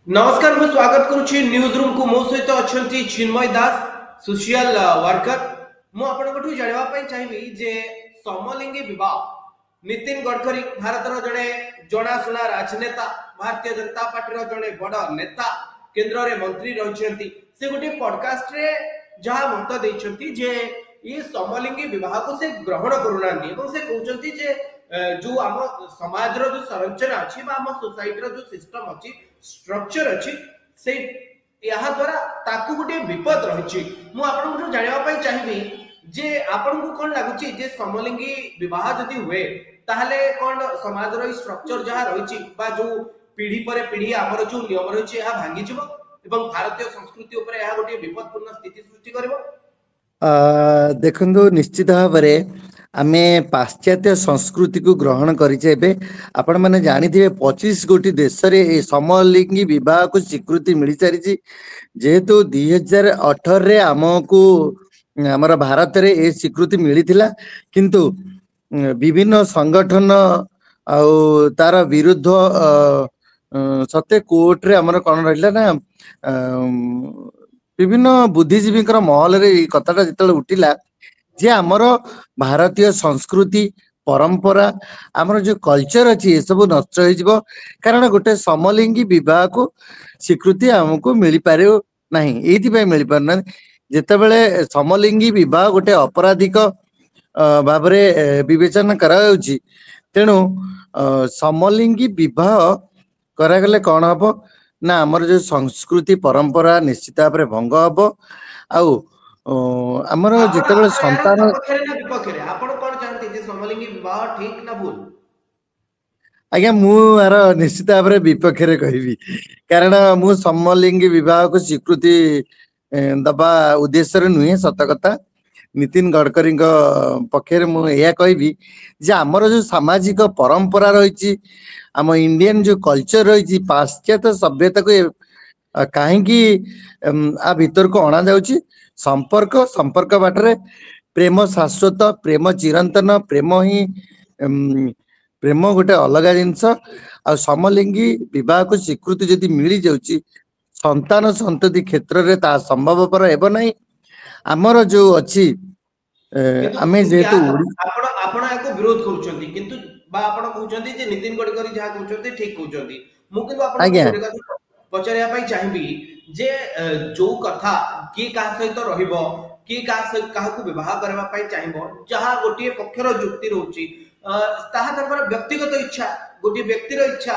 नमस्कार मु स्वागत करुछि न्यूज रूम को मो सहित अछंती चिन्मय दास सोशल वर्कर मु आपनकठु जानिबा पई चाहिबी जे समलिंगी विवाह नितिन गडकरी भारतर जड़े जनाशुना राजनेता भारतीय जनता पार्टी जड़े बड़ नेता केंद्र रे मंत्री रहिसेंती से गोटे पॉडकास्ट रे जहा मत देइछंती जे ये समलिंगी विवाह को से ग्रहण करूनांती एवं से कहउछंती जे जो आम समाज रो जो संरचना अछि बा आम सोसाइटी रो जो सिस्टम अछि स्ट्रक्चर अछि से यहाँ द्वारा ताकू गोटे विपद रही मु आपन जानिबा पई चाहिबी जे आपन को कोन लागुची जे समलिंगी विवाह जदी हुए ताहले कोन समाज रो स्ट्रक्चर जहा रही बा जो पीढ़ी पर पीढ़ी हमर जो नियम रही है भांगी जिवो एवं भारतीय संस्कृति ऊपर यह गोटे विपदपूर्ण स्थिति सृष्टि करबो। देखंदो निश्चित भावरे आमे पाश्चात्य संस्कृति को ग्रहण करिचे आपण माने जानिथिबे 25 गोटी देश रे ए समलिंगी विवाह को स्वीकृति मिली सारिची जेहेतु 2018 रे हमको हमर भारत रे ए स्वीकृति मिलिथिला किंतु विभिन्न संगठन आउ तार विरुद्ध सत्य कोर्ट रे हमर कोन रहला ना विभिन्न बुद्धिजीवी महल रे कथाटा जिते उठिला जे आमर भारतीय संस्कृति परंपरा आमर जो कल्चर अच्छी ये सब नष्ट हो कारण गोटे समलिंगी विवाह को स्वीकृति आमको मिल पारे नहीं ये मिल पारना जिते बड़े समलिंगी विवाह गोटे आपराधिक भाव विवेचना करा तेणु समलिंगी विवाह करागले कौन हम ना आमर जो संस्कृति परंपरा निश्चित भाव में भंग हम आउ आमर जिते संतान आज्ञा मुझे निश्चित भाव में विपक्ष में कहबी कारण मु समलिंगी विवाह को स्वीकृति दबा उद्देश्य नुहे सत कथा नितिन गडकरी पक्षे मुझे कहबी जे आमर जो सामाजिक परंपरा रही आम इंडियन जो कल्चर रही पाश्चात्य सभ्यता को कहीं आ भीतर को अणा जाउची संपर्क संपर्क बाटरे प्रेम शाश्वत प्रेम चिरंतन प्रेम ही प्रेम गोटे अलग जिनस आ समलिंगी विवाह को स्वीकृति जदि मिली जाउची संतान संतति क्षेत्र रे ता संभवपर हेबो नाही आमर जो अछि आमे जेतु आपण आपण एको विरोध करूछंती किंतु बा आपण कहउछंती जे नितिन गडकरी जहा कहउछंती ठीक कहउछंती मु किंतु आपण पचारिया पई चाहिबी जे जो कथा की का सहित रहिबो की का काहा को विवाह करबा पई चाहिबो जहा गोटिए पक्षर जुक्ति रहउची ताहा तकर व्यक्तिगत इच्छा गोटिए व्यक्तिर इच्छा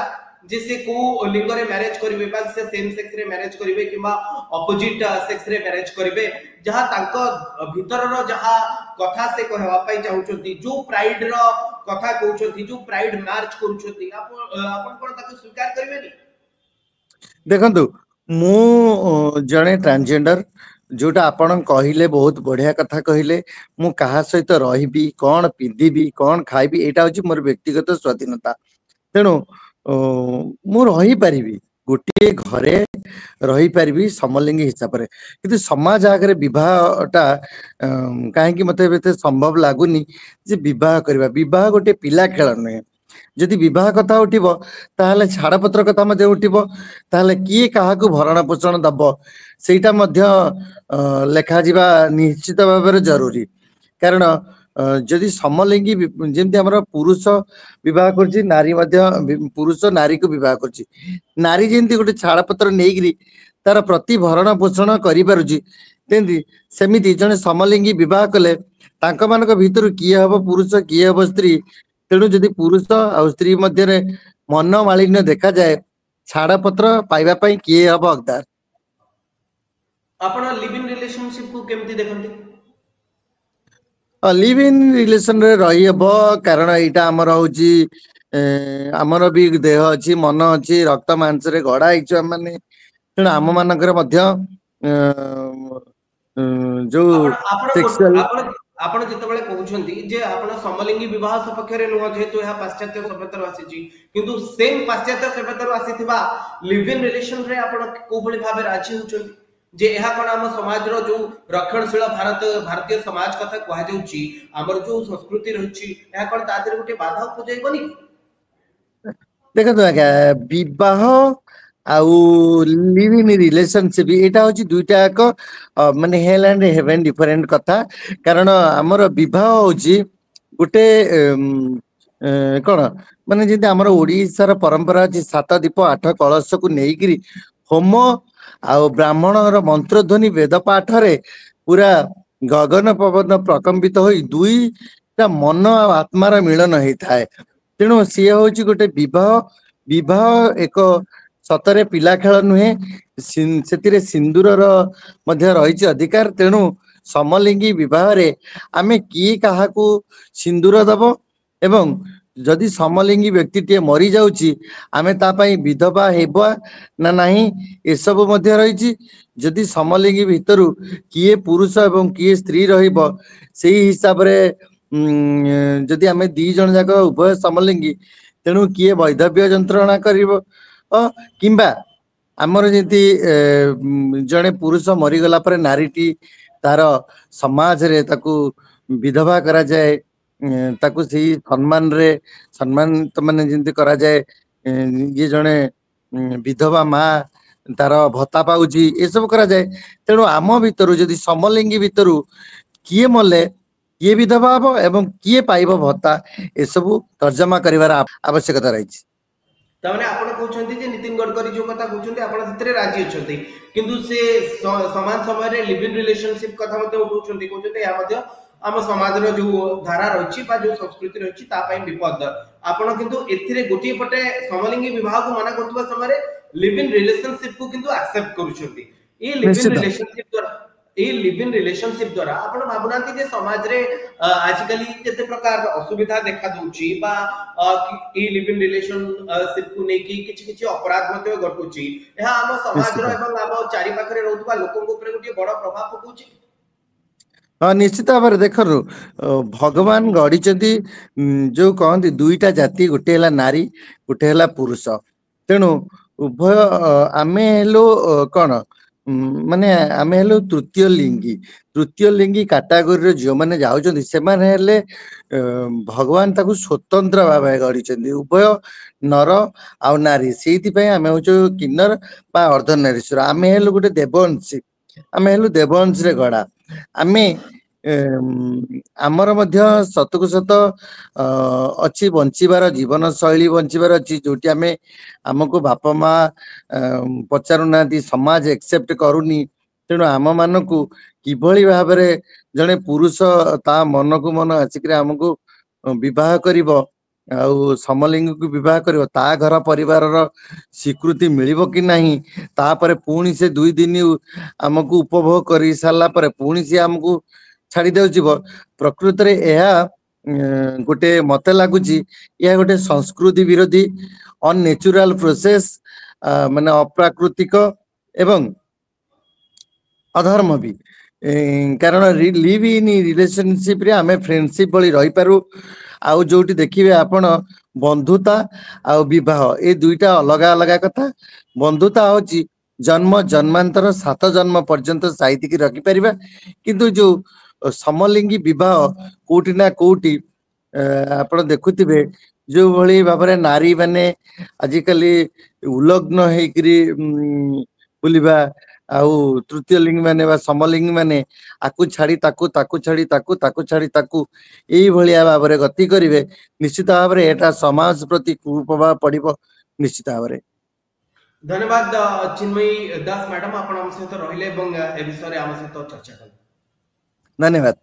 जे से को लिंग रे मैरिज करिवे बा से सेम सेक्स रे मैरिज करिवे किबा ऑपोजिट सेक्स रे मैरिज करिवे जहा तांको भीतर रो जहा कथा से कहवा पई चाहुचंती जो प्राइड रो कथा कहउचंती जो प्राइड मार्च करूचंती आपण कोन ताको स्वीकार करिवेनी देखंतु मु जने ट्रांसजेंडर जोटा आपण कहिले बहुत बढ़िया कथा कहिले मु कहा सहित रहिबी कौन पिंधिबी कौन खाइबी एटा होची मोर व्यक्तिगत स्वाधीनता तेणु मु रही पारिबी गोटे घरे रही पारिबी समलिंगी हिसाब रे किंतु समाज आगे विवाहटा कहीं मते बेते संभव लागुनी जे विवाह करबा विवाह गोटे पिला खेल नहे जदि विवाह कथा उठिबो ताहले छाड़पत्र कथा मध्ये उठिबो ताहले किए काहाकू भरण पोषण दब सेटा मध्ये लेखा जिबा निश्चित भाव में जरूरी कारण जदि समलिंगी जेमती हमर पुरुष विवाह करछि नारी मध्ये पुरुष नारी को विवाह करछि नारी जेमती गोटे छाड़पत्र नेगिरी तार प्रति भरण पोषण करि पारुछि तेंदी सेमिति जने समलिंगी विवाह कले तांक मानक भीतर किए हबो पुरुष किए हबो स्त्री तेणु जदि पुरुष आ स्त्री मध्य मन मालिन्य देखा जाए छाड़पत्र पाइबा पई किए हबो हकदार आपण लिव इन रिलेशनशिप को केमती देखंती लिव इन रिलेशन रे रही हबो कारण एटा हमर होची हमर भी देह अछि मन अछि रक्त मांस रे गड़ा हिचो माने तेणु आम मानकर मध्य जो सेक्सुअल आपण जेतबेले कहउछंती जे आपण समलिंगी विवाह सपक्ष रे नुह जेतु या पाश्चात्य सभ्यता आसीची किंतु सेम पाश्चात्य सभ्यता आसीथिबा लिव इन रिलेशन रे आपण को भली भाबे राजी होछंती जे एहा कोन हम समाज रो जो रक्षणशील भारतीय समाज कथा कहै जाउची हमर जो संस्कृति रहिची एहा कोन तादर गोटे बाधा उपजैबनी देखो विवाह ଆଉ লিভ ইন রিলেশনশিপ এটা হচ্ছে দুইটা এক মানে হেল এন্ড হেভেন ডিফরেন্ট কথা কারণ আমার বিবাহ হচ্ছে গোটে କଣ ମାନେ ଯେମିତି ଆମର ଓଡିଶାର ପରମ୍ପରା ଅଛି 7 ଦୀପ 8 କଳସକୁ ନେଇକିରି ହୋମ ଆଉ ବ୍ରାହ୍ମଣର ମନ୍ତ୍ର ଧ୍ୱନି ବେଦ ପାଠରେ ପୁରା ଗଗନ ପବନ ପ୍ରକମ୍ପିତ ହୋଇ ଦୁଇଟା ମନ ଆଉ ଆତ୍ମାର ମିଳନ ହେଇଥାଏ ତେଣୁ ସିଏ ହଉଛି ଗୋଟେ ବିବାହ ବିବାହ ଏକ ସତରେ ପିଲା ଖେଳ ନୁହେଁ ସେଥିରେ ସିନ୍ଦୁରର ମଧ୍ୟ ରହିଛି ଅଧିକାର ତେଣୁ ସମଲିଙ୍ଗୀ ବିବାହରେ ଆମେ କିଏ କାହାକୁ ସିନ୍ଦୁର ଦବ ଏବଂ ଯଦି ସମଲିଙ୍ଗୀ ବ୍ୟକ୍ତିଟିଏ ମରି ଯାଉଛି ଆମେ ତା ପାଇଁ ବିଧବା ହେବା ନା ନାହିଁ ଏସବୁ ମଧ୍ୟ ରହିଛି ଯଦି ସମଲିଙ୍ଗୀ ଭିତରୁ କିଏ ପୁରୁଷ ଏବଂ କିଏ ସ୍ତ୍ରୀ ରହିବ ସେଇ ହିସାବରେ ଯଦି ଆମେ ଦି ଜଣ ଯାକ ଉଭୟ ସମଲିଙ୍ଗୀ ତେଣୁ କିଏ ବୈଧବ୍ୟ ଯନ୍ତ୍ରଣା କରିବ କିମ୍ବା ଆମର ଯେମିତି ଜଣେ ପୁରୁଷ ମରିଗଲା ପରେ ନାରୀଟି ତାର ସମାଜରେ ତାକୁ ବିଧବା କରାଯାଏ ତାକୁ ସେଇ ସମ୍ମାନରେ ସମ୍ମାନିତ ମାନେ ଯେମିତି କରାଯାଏ ଇଏ ଜଣେ ବିଧବା ମା ତାର ଭତ୍ତା ପାଉଛି ଏସବୁ କରାଯାଏ ତେଣୁ ଆମ ଭିତରୁ ଯଦି ସମଲିଙ୍ଗୀ ଭିତରୁ କିଏ ମଲେ କିଏ ବିଧବା ହବ ଏବଂ କିଏ ପାଇବ ଭତ୍ତା ଏସବୁ ତର୍ଜମା କରିବାର ଆବଶ୍ୟକତା ରହିଛି ତାମାନେ ଆପଣ କହୁଛନ୍ତି ଯେ ନିତିନ ଗଡକରୀ ଯୋଉ କଥା କହୁଛନ୍ତି ଆପଣ ସେଥିରେ ରାଜି ଅଛନ୍ତି କିନ୍ତୁ ସେ ସମାନ ସମୟରେ ଲିଭ୍ ଇନ୍ ରିଲେସନସିପ କଥା ମଧ୍ୟ ଉଠାଉଛନ୍ତି କହୁଛନ୍ତି ଏହା ମଧ୍ୟ ଆମ ସମାଜର ଯୋଉ ଧାରା ରହିଛି ବା ଯୋଉ ସଂସ୍କୃତି ରହିଛି ତା ପାଇଁ ବିପଦ ଆପଣ କିନ୍ତୁ ଏଥିରେ ଗୋଟିଏ ପଟେ ସମଲିଙ୍ଗୀ ବିବାହକୁ ମନା କରୁଥିବା ସମୟରେ ଲିଭ୍ ଇନ୍ ରିଲେସନସିପ କୁ କିନ୍ତୁ ଆକ୍ସେପ୍ଟ କରୁଛନ୍ତି ଏଇ ଲିଭ୍ ଇନ୍ ନିଶ୍ଚିତ ରିଲେସନସିପ ଦ୍ୱାରା এই লিভ ইন রিলেশনশিপ দ্বারা আপন ভাবুনাନ୍ତି যে সমাজরে আজকালি যেতে প্রকার অসুবিধা দেখা দଉଛି বা এই লিভ ইন রিলেশনশিপ কু নেকি কিছু কিছু অপরাধ মধ্যে ঘটুছি ଏହା ଆମ ସମାଜର ନିଶ୍ଚିତ ଏବଂ ଆମ ଚାରି ପାଖରେ ରହୁଥିବା ଲୋକଙ୍କ ଉପରେ ଗୋଟେ ବଡ ପ୍ରଭାବ ପକଉଛି ହଁ ନିଶ୍ଚିତ ଭାବରେ ଦେଖନ୍ତୁ ଭଗବାନ ଗଢିଛନ୍ତି ଯୋଉ କହନ୍ତି ଦୁଇଟା ଜାତି ଗୋଟେ ହେଲା ନାରୀ ଗୋଟେ ହେଲା ପୁରୁଷ ତେଣୁ ଉଭୟ ଆମେ ହେଲୁ କଣ ମାନେ ଆମେ ହେଲୁ ତୃତୀୟ ଲିଙ୍ଗୀ କାଟାଗୋରୀର ଝିଅମାନେ ଯାଉଛନ୍ତି ସେମାନେ ହେଲେ ଭଗବାନ ତାକୁ ସ୍ୱତନ୍ତ୍ର ଭାବେ ଗଢିଛନ୍ତି ଉଭୟ ନର ଆଉ ନାରୀ ସେଇଥିପାଇଁ ଆମେ ହଉଛୁ କିନ୍ନର ବା ଅର୍ଦ୍ଧନାରୀଶ୍ୱର ଆମେ ହେଲୁ ଗୋଟେ ଦେବଂଶୀ ଆମେ ହେଲୁ ଦେବଂଶୀରେ ଗଢା ଆମେ ଆମର ମଧ୍ୟ ସତକୁ ସତ ଅଛି ବଞ୍ଚିବାର ଜୀବନ ଶୈଳୀ ବଞ୍ଚିବାର ଅଛି ଯୋଉଠି ଆମେ ଆମକୁ ବାପା ମା ପଚାରୁନାହାନ୍ତି ସମାଜ ଏକ୍ସେପ୍ଟ କରୁନି ତେଣୁ ଆମ ମାନଙ୍କୁ କିଭଳି ଭାବରେ ଜଣେ ପୁରୁଷ ତା ମନକୁ ମନ ଆସିକିରି ଆମକୁ ବିବାହ କରିବ ଆଉ ସମଲିଙ୍ଗୀକୁ ବିବାହ କରିବ ତା ଘର ପରିବାରର ସ୍ୱୀକୃତି ମିଳିବ କି ନାହିଁ ତାପରେ ପୁଣି ସେ 2 ଦିନ ଆମକୁ ଉପଭୋଗ କରି ସାରିଲା ପରେ ପୁଣି ସେ ଆମକୁ ଛାଡି ଦେଉଯିବ ପ୍ରକୃତରେ ଏହା ଗୋଟେ ମତେ ଲାଗୁଛି ଏହା ଗୋଟେ ସଂସ୍କୃତି ବିରୋଧୀ ଅନନ୍ୟାଚୁରାଲ ପ୍ରୋସେସ ମାନେ ଅପ୍ରାକୃତିକ ଏବଂ ଅଧର୍ମ ବି କାରଣ ଲିଭ୍ ଇନ୍ ରିଲେସନସିପ ରେ ଆମେ ଫ୍ରେଣ୍ଡସିପ ଭଳି ରହିପାରୁ ଆଉ ଯୋଉଠି ଦେଖିବେ ଆପଣ ବନ୍ଧୁତା ଆଉ ବିବାହ ଏ ଦୁଇଟା ଅଲଗା ଅଲଗା କଥା ବନ୍ଧୁତା ହଉଛି ଜନ୍ମ ଜନ୍ମାନ୍ତର 7 ଜନ୍ମ ପର୍ଯ୍ୟନ୍ତ ସାଇତିକି ରଖିପାରିବା କିନ୍ତୁ ଯୋଉ ସମଲିଙ୍ଗୀ ବିବାହ କୋଉଠି ନା କୋଉଠି ଆପଣ ଦେଖୁଥିବେ ଯୋଉ ଭଳି ଭାବରେ ନାରୀ ମାନେ ଆଜିକାଲି ଉଲଗ୍ନ ହେଇକିରି ବୁଲିବା ଆଉ ତୃତୀୟ ଲିଙ୍ଗୀ ମାନେ ବା ସମଲିଙ୍ଗୀ ମାନେ ଆକୁ ଛାଡି ତାକୁ ତାକୁ ଛାଡି ତାକୁ ତାକୁ ଛାଡି ତାକୁ ଏଇଭଳିଆ ଭାବରେ ଗତି କରିବେ ନିଶ୍ଚିତ ଭାବରେ ଏଟା ସମାଜ ପ୍ରତି କୁପ୍ରଭାବ ପଡିବ ନିଶ୍ଚିତ ଭାବରେ ଧନ୍ୟବାଦ ଚିନ୍ମୟୀ ଦାସ ମ୍ୟାଡାମ ଆପଣ ଆମ ସହିତ ରହିଲେ ଏବଂ ଏ ବିଷୟରେ ଆମ ସହିତ ଚର୍ଚ୍ଚା କଲେ ଧନ୍ୟବାଦ